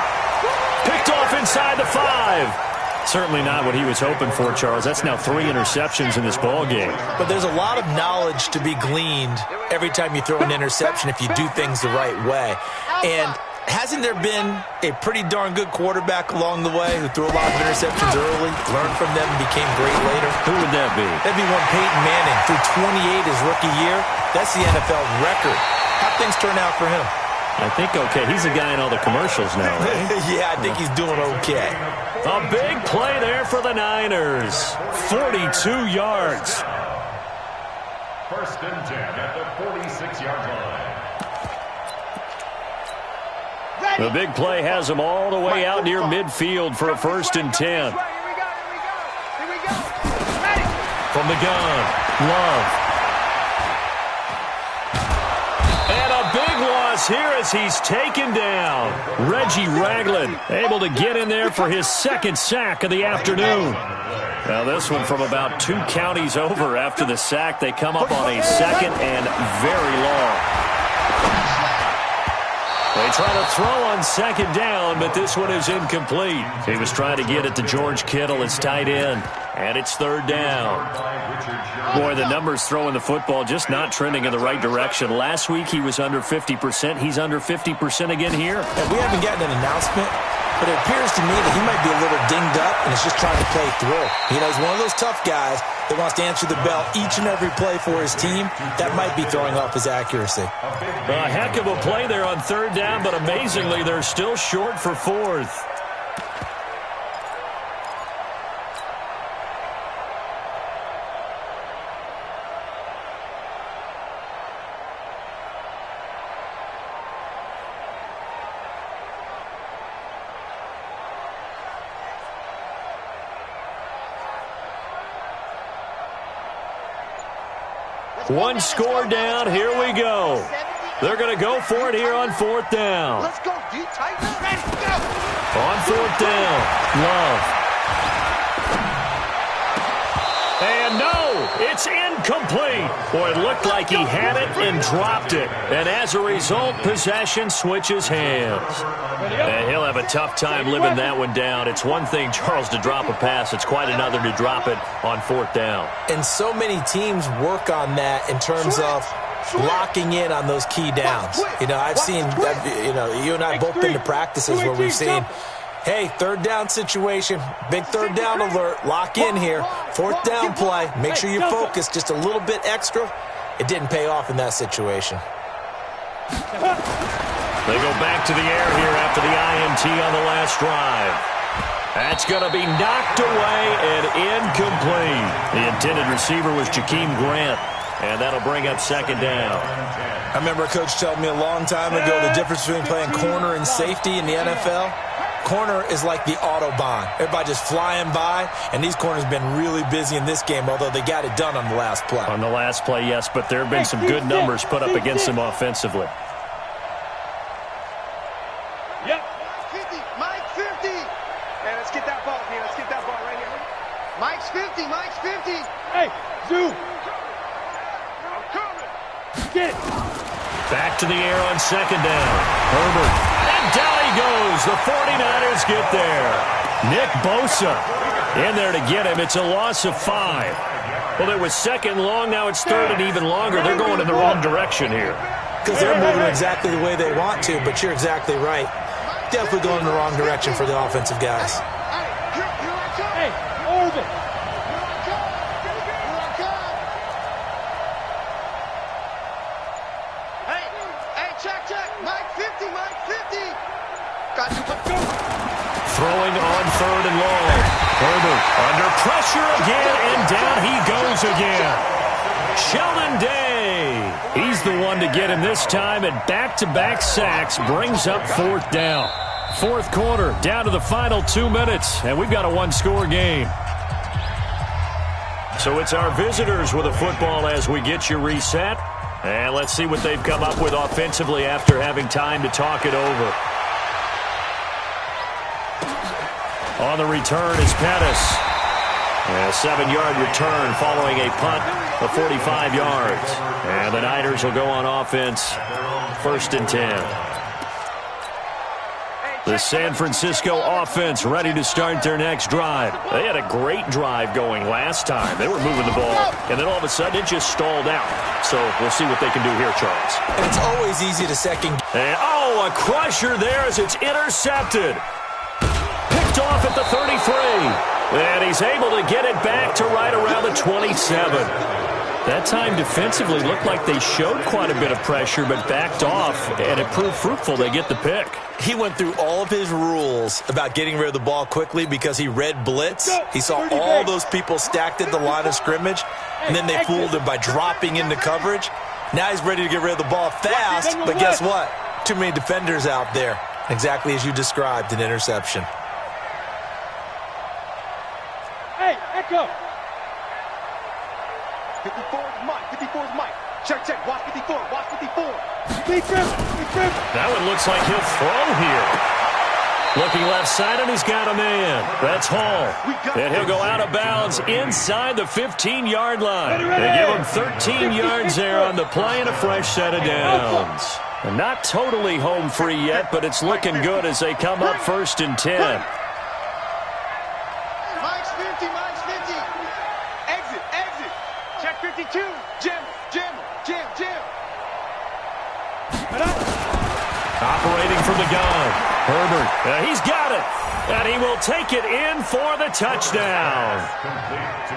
Picked off inside the 5. Certainly not what he was hoping for, Charles. That's now 3 interceptions in this ball game. But there's a lot of knowledge to be gleaned every time you throw an interception if you do things the right way. And hasn't there been a pretty darn good quarterback along the way who threw a lot of interceptions early, learned from them, and became great later? Who would that be? That'd be one Peyton Manning. Threw 28 his rookie year. That's the NFL record. How'd things turn out for him? I think okay. He's a guy in all the commercials now, right? Yeah, I think he's doing okay. A big play there for the Niners. 42 yards. 1st and 10 at the 46-yard line. The big play has them all the way out near midfield for a 1st and 10. Here we go. Ready. From the gun, Love. And a big loss here as he's taken down. Reggie Ragland able to get in there for his 2nd sack of the afternoon. Now this one from about 2 counties over after the sack. They come up on a 2nd and very long. They try to throw on 2nd down, but this one is incomplete. He was trying to get it to George Kittle, his tight end, and it's 3rd down. Boy, the numbers throwing the football just not trending in the right direction. Last week he was under 50%. He's under 50% again here. And we haven't gotten an announcement, but it appears to me that he might be a little dinged up and is just trying to play through. You know, he's one of those tough guys that wants to answer the bell each and every play for his team. That might be throwing off his accuracy. A heck of a play there on 3rd down, but amazingly they're still short for 4th. One score down. Here we go. They're going to go for it here on 4th down. Let's go, D. Tighten up. Ready, go. On 4th down, Love. And no, it's incomplete. Boy, it looked like he had it and dropped it. And as a result, possession switches hands. And he'll have a tough time living that one down. It's one thing, Charles, to drop a pass. It's quite another to drop it on 4th down. And so many teams work on that in terms of locking in on those key downs. You know, I've seen, you know, you and I have both been to practices where we've seen, hey, 3rd down situation, big 3rd down alert, lock in here, 4th down play, make sure you focus just a little bit extra. It didn't pay off in that situation. They go back to the air here after the INT on the last drive. That's going to be knocked away and incomplete. The intended receiver was Jakeem Grant, and that'll bring up 2nd down. I remember a coach telling me a long time ago the difference between playing corner and safety in the NFL. Corner is like the Autobahn. Everybody just flying by, and these corners have been really busy in this game, although they got it done on the last play. On the last play, yes, but there have been some good numbers put up against them offensively. Yep. 50, Mike 50. Hey, let's get that ball here. Let's get that ball right here. Mike's 50, Mike's 50. Hey, Zoo. I'm coming. Get it. Back to the air on 2nd down. Herbert. And down he goes. The 49ers get there. Nick Bosa in there to get him. It's a loss of 5. Well, it was 2nd long. Now it's 3rd and even longer. They're going in the wrong direction here. Because they're moving exactly the way they want to, but you're exactly right. Definitely going in the wrong direction for the offensive guys. Hey, Orbit. Hey, check. Mike 50, Mike 50. Got you. Throwing on 3rd and long. Herbert under pressure again, and down he goes again. Sheldon Day. He's the one to get him this time, and back-to-back sacks brings up 4th down. 4th quarter, down to the final 2 minutes, and we've got a 1-score game. So it's our visitors with a football as we get you reset. And let's see what they've come up with offensively after having time to talk it over. On the return is Pettis. A 7-yard return following a punt of 45 yards. And the Niners will go on offense, 1st and 10. The San Francisco offense ready to start their next drive. They had a great drive going last time. They were moving the ball, and then all of a sudden it just stalled out. So we'll see what they can do here, Charles. And it's always easy to second. And, a crusher there as it's intercepted. Picked off at the 33. And he's able to get it back to right around the 27. That time defensively looked like they showed quite a bit of pressure but backed off, and it proved fruitful. They get the pick. He went through all of his rules about getting rid of the ball quickly because he read blitz. He saw all those people stacked at the line of scrimmage, and then they fooled him by dropping into coverage. Now he's ready to get rid of the ball fast, but guess what? Too many defenders out there. Exactly as you described, an interception. Hey, echo. 54 is Mike. 54 is Mike. Check, check. Watch 54. Watch 54. Be dribble. That one looks like he'll throw here. Looking left side, and he's got a man. That's Hall. And he'll go out of bounds inside the 15-yard line. They give him 13 yards there on the play and a fresh set of downs. And not totally home free yet, but it's looking good as they come up 1st and 10. Mike's 50. Mike's 50. Exit. Exit. Check 52. Jam. Operating from the gun. Herbert. He's got it. And he will take it in for the touchdown.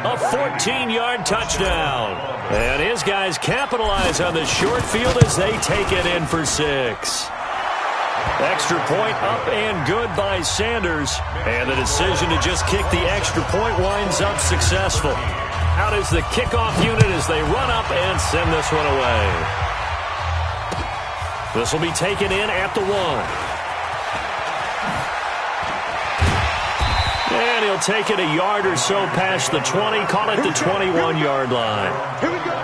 A 14-yard touchdown. And his guys capitalize on the short field as they take it in for 6. Extra point up and good by Sanders. And the decision to just kick the extra point winds up successful. Out is the kickoff unit as they run up and send this one away. This will be taken in at the 1. And he'll take it a yard or so past the 20, call it the 21-yard line. Here we go.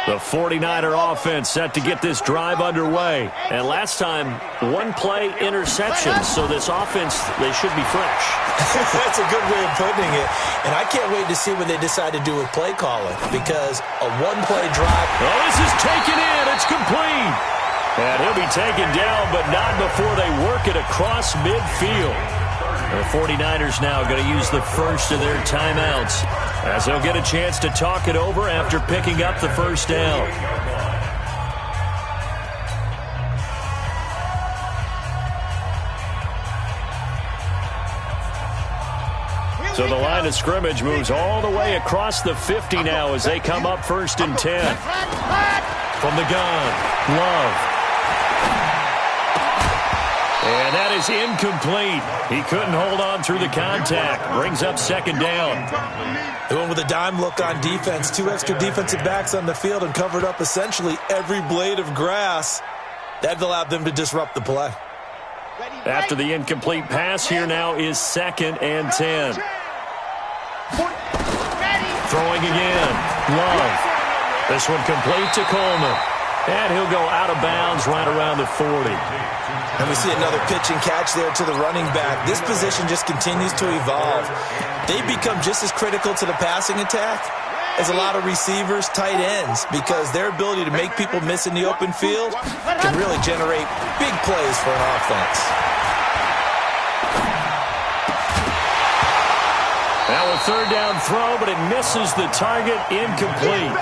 The 49er offense set to get this drive underway. And last time, one-play interception, so this offense, they should be fresh. That's a good way of putting it. And I can't wait to see what they decide to do with play calling, because a one-play drive. Oh, this is taken in. It's complete. And he'll be taken down, but not before they work it across midfield. The 49ers now going to use the first of their timeouts as they'll get a chance to talk it over after picking up the first down. So the line of scrimmage moves all the way across the 50 now as they come up 1st and 10. From the gun, Love. And that is incomplete. He couldn't hold on through the contact. Brings up 2nd down. They went with a dime look on defense. 2 extra defensive backs on the field and covered up essentially every blade of grass. That allowed them to disrupt the play. After the incomplete pass, here now is 2nd and 10. Throwing again. Love. This one complete to Coleman. And he'll go out of bounds right around the 40. And we see another pitch and catch there to the running back. This position just continues to evolve. They become just as critical to the passing attack as a lot of receivers, tight ends, because their ability to make people miss in the open field can really generate big plays for an offense. Now a 3rd down throw, but it misses the target, incomplete.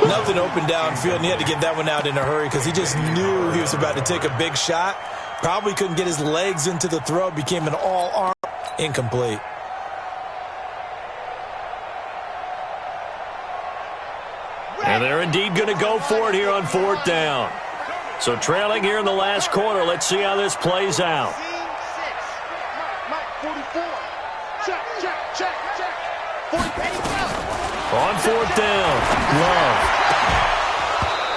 Nothing open downfield, and he had to get that one out in a hurry because he just knew he was about to take a big shot. Probably couldn't get his legs into the throw, became an all-arm, incomplete. And they're indeed going to go for it here on 4th down. So trailing here in the last quarter, let's see how this plays out. Mike, 44. Check. 40. On 4th down, Love.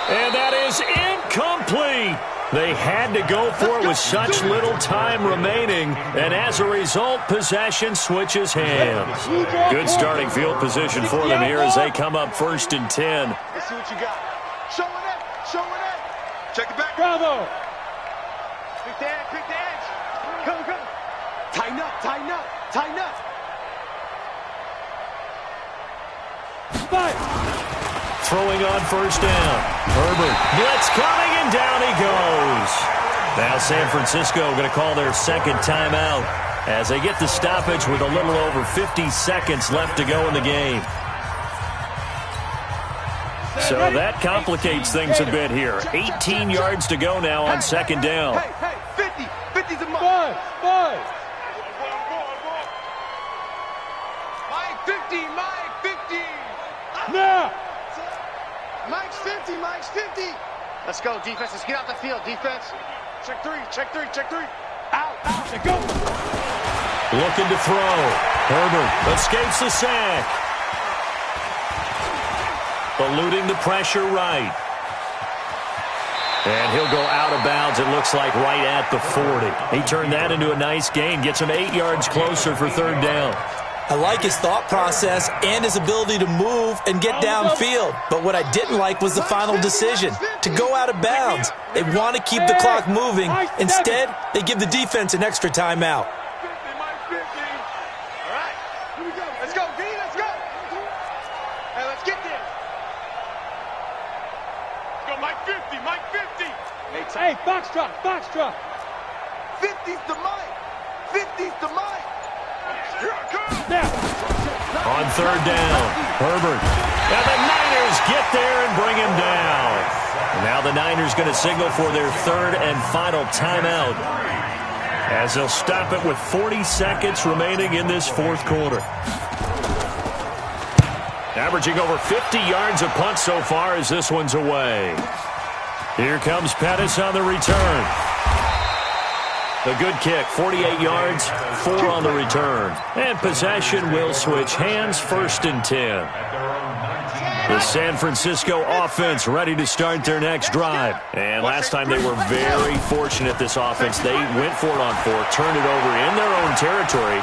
And that is incomplete. They had to go for it with such little time remaining, and as a result, possession switches hands. Good starting field position for them here as they come up 1st and 10. Let's see what you got. Show it. Check it back. Bravo. Quick the edge. Come. Tighten up. Throwing on 1st down. Herbert. Blitz coming, and down he goes. Now San Francisco going to call their 2nd timeout as they get the stoppage with a little over 50 seconds left to go in the game. So that complicates things a bit here. 18 yards to go now on 2nd down. Hey, 50. 50's a mile. 5. Mike 50. Now. Mike's 50. Let's go, defense. Let's get out the field, defense. Check three. Out. Go. Looking to throw. Herbert escapes the sack. eluding the pressure right. And he'll go out of bounds, it looks like, right at the 40. He turned that into a nice gain, gets him 8 yards closer for third down. I like his thought process and his ability to move and get downfield. But what I didn't like was the final decision, to go out of bounds. They want to keep the clock moving. Instead, they give the defense an extra timeout. Hey, Foxtrot, Foxtrot. 50's the mic. 50's the mic. On third down, Herbert. And the Niners get there and bring him down. And now the Niners going to signal for their third and final timeout, as they'll stop it with 40 seconds remaining in this fourth quarter. Averaging over 50 yards a punt so far as this one's away. Here comes Pettis on the return. A good kick, 48 yards, 4 on the return. And possession will switch hands, 1st and 10. The San Francisco offense ready to start their next drive. And last time they were very fortunate, this offense. They went for it on 4, turned it over in their own territory,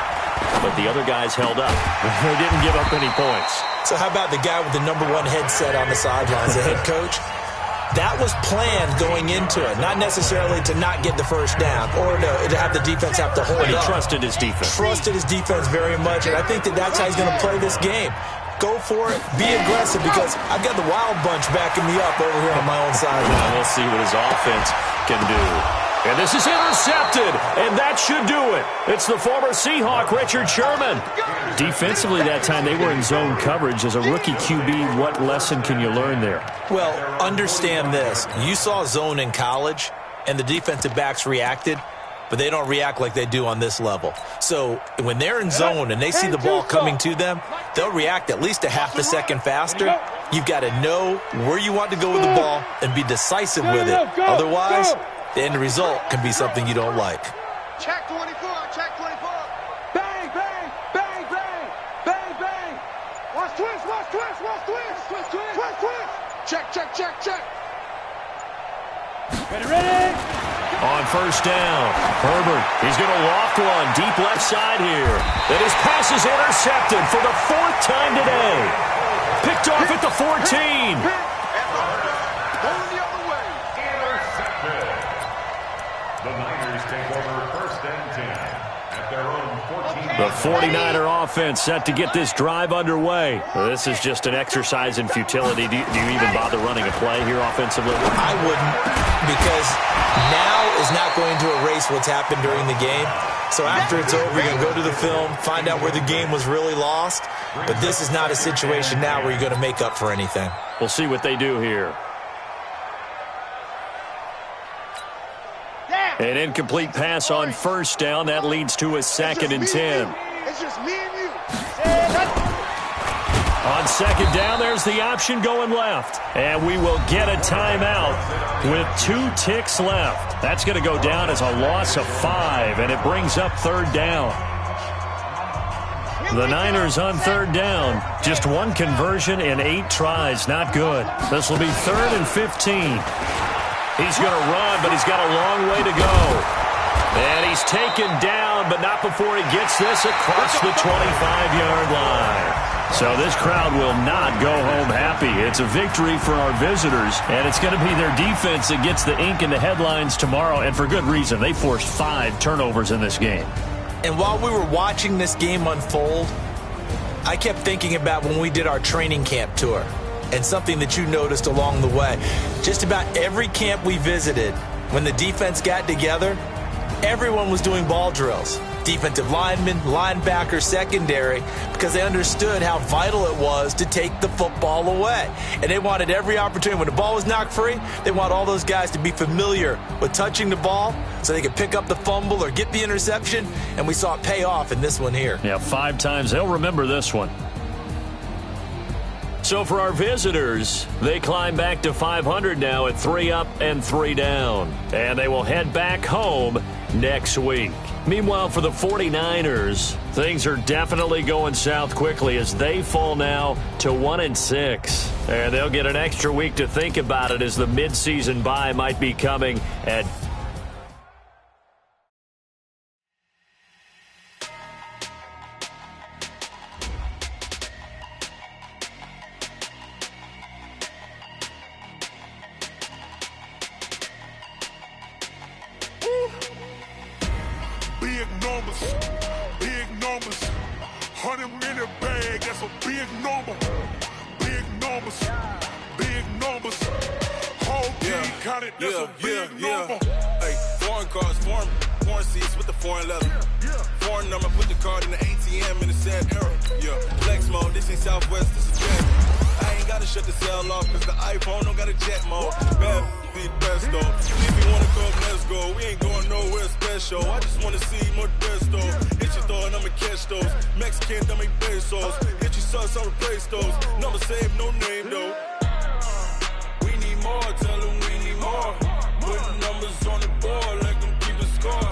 but the other guys held up. They didn't give up any points. So how about the guy with the #1 headset on the sidelines, the head coach? That was planned going into it, not necessarily to not get the first down or to have the defense have to hold But he up. trusted his defense. Trusted his defense very much, and I think that's how he's going to play this game. Go for it, be aggressive, because I've got the wild bunch backing me up over here on my own side. Well, we'll see what his offense can do. And this is intercepted, and that should do it. It's the former Seahawk, Richard Sherman. Defensively that time, they were in zone coverage. As a rookie QB, what lesson can you learn there? Well, understand this. You saw zone in college, and the defensive backs reacted, but they don't react like they do on this level. So when they're in zone and they see the ball coming to them, they'll react at least a half a second faster. You've got to know where you want to go with the ball and be decisive with it. Otherwise, the end result can be something you don't like. Check 24, check 24. Bang, bang, bang, bang, bang, bang. Watch twist, watch twist, watch twist. Twist, twist, twist, twist. Check, check, check, check. Ready, ready. On first down, Herbert, he's going to loft one deep left side here. And his pass is intercepted for the 4th time today. Picked off at the 14. Going the other way. Intercepted. The Niners take over 1st and 10 at their own 14. The 49er offense set to get this drive underway. This is just an exercise in futility. Do you even bother running a play here offensively? I wouldn't, because now is not going to erase what's happened during the game. So after it's over, you're going to go to the film, find out where the game was really lost. But this is not a situation now where you're going to make up for anything. We'll see what they do here. An incomplete pass on first down. That leads to a 2nd and 10. It's just me and you. On second down, there's the option going left. And we will get a timeout with 2 ticks left. That's going to go down as a loss of 5, and it brings up third down. The Niners on third down. Just 1 conversion in 8 tries. Not good. This will be 3rd and 15. He's going to run, but he's got a long way to go. And he's taken down, but not before he gets this across the 25-yard line. So this crowd will not go home happy. It's a victory for our visitors, and it's going to be their defense that gets the ink in the headlines tomorrow, and for good reason. They forced 5 turnovers in this game. And while we were watching this game unfold, I kept thinking about when we did our training camp tour. And something that you noticed along the way. Just about every camp we visited, when the defense got together, everyone was doing ball drills. Defensive linemen, linebackers, secondary, because they understood how vital it was to take the football away. And they wanted every opportunity. When the ball was knocked free, they want all those guys to be familiar with touching the ball so they could pick up the fumble or get the interception. And we saw it pay off in this one here. Yeah, 5 times. They'll remember this one. So for our visitors, they climb back to 500 now at 3 up and 3 down. And they will head back home next week. Meanwhile, for the 49ers, things are definitely going south quickly as they fall now to 1-6. And they'll get an extra week to think about it as the midseason bye might be coming at Big numbers, 100-minute bag, that's a big number. Big numbers, whole team counted, that's a big number. Hey, foreign cars, foreign seats with the foreign leather. Foreign number, put the card in the ATM in the sad era. Yeah, flex mode, this ain't Southwest, this is jet. I ain't gotta shut the cell off, cause the iPhone don't got a jet mode. Bad be the best though. If you wanna come, let's go. We ain't going nowhere special. I just wanna see more desto. Hit your throw and I'ma catch those. Mexican, dummy pesos. Hit your sauce, I'll replace those. Number saved, no name though. We need more, tell them we need more. Put numbers on the board, like them keep a score.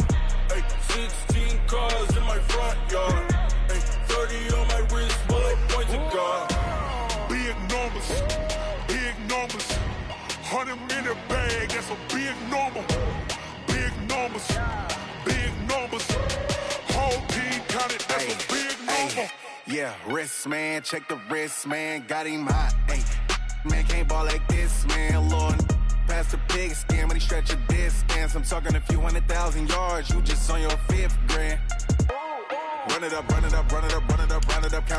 Hey, 16 cars in my front yard. Hey, 30 on my wrist, bullet point to God. Big numbers, 100-minute bag, that's a big number. Big numbers, whole team counted, that's a big number. Yeah, wrist man, check the wrist man, got him hot. Hey, man can't ball like this, man. Lord, past the pig skin when he stretch a distance. I'm talking a few 100,000 yards, you just on your 5th grand. Run it up, count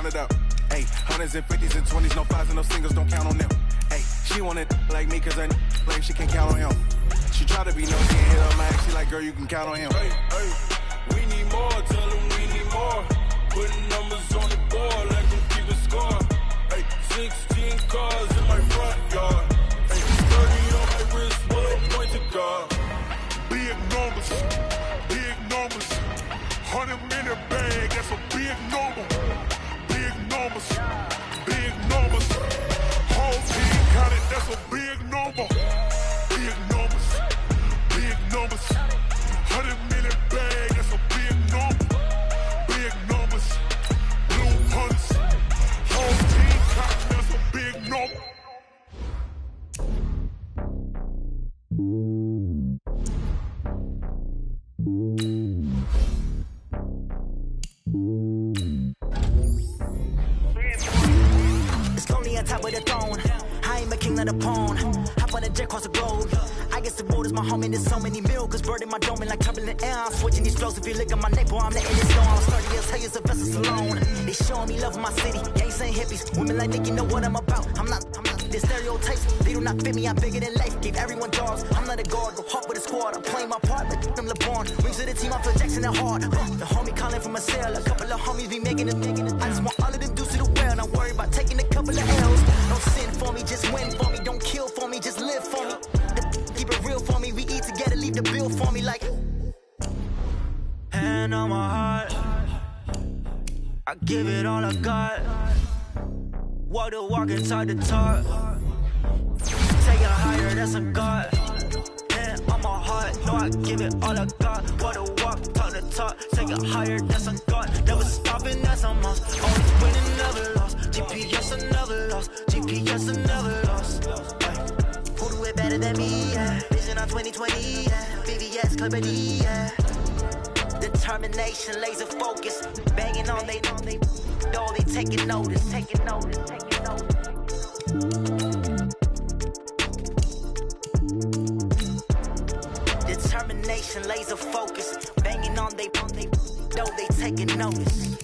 it up. Hey, hundreds and 50s and 20s, no 5s and no singles, don't count on them. Hey, she want it like me, cause I like she can count on him. She try to be nosy and hit her max, she like, girl, you can count on him. Hey, we need more, tell them we need more. Putting numbers on the board, like them keep a score. Hey, 16 cars in my front yard. Hey, 30 on my wrist, bullet point to God. Big numbers, 100-minute bag, that's a big number. Big numbers, whole team counted, that's a big number. Big numbers, 100-minute bag, that's a big number. Big numbers, blue punts, whole team counted, that's a big number. It's lonely on top of the throne. I ain't a king of the pawn. Hop on a jet across the globe. I guess the road is my home and there's so many miracles. Bird in my dome and like turbulent air. I'm switching these flows. If you look at my neck, boy, I'm letting it go. I'm 30 years, tell you it's a vessel alone. They showing me love in my city. Gangs and hippies. Women like Nick, you know what I'm about. I'm not. The stereotypes, they do not fit me. I'm bigger than life. Gave everyone jobs. I'm not a guard. Go hard with a squad. I'm playing my part. Like I'm LeBron. Rings to the team. I feel Jackson and hard. The homie calling from a cell. A couple of homies be making it. I just want all of them dudes to the well. Not worry about taking a couple of L's. Don't sin for me, just win for me. Don't kill for me, just live for me. Keep it real for me. We eat together, leave the bill for me like. Hand on my heart, I give it all I got. Walk the walk and talk the talk. Take it higher, that's a God. Hand on my heart, no, I give it all I got. Walk the walk, talk the talk. Take it higher, that's a God. Never stopping, that's a must. Always winning, never lost. GPS, I never lost. GPS, I never lost. Who do it better than me? Yeah. Vision on 2020. Yeah. VVS, Clarity. Yeah. Determination, laser focus. Banging on they door, they taking notice. Determination, laser focus. Banging on they door, they taking notice.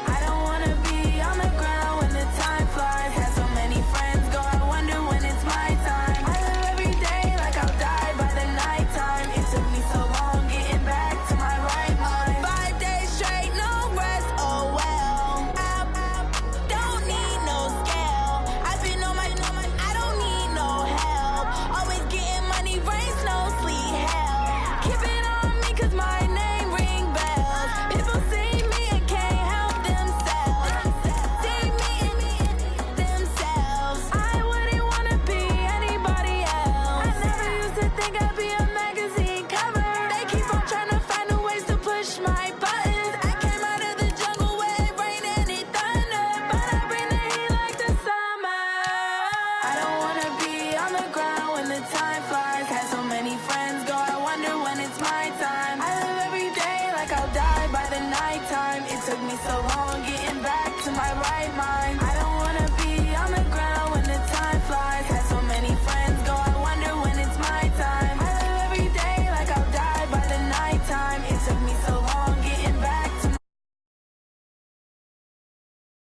I don't wanna be on the ground when the time flies. Had so many friends go, I wonder mind. I don't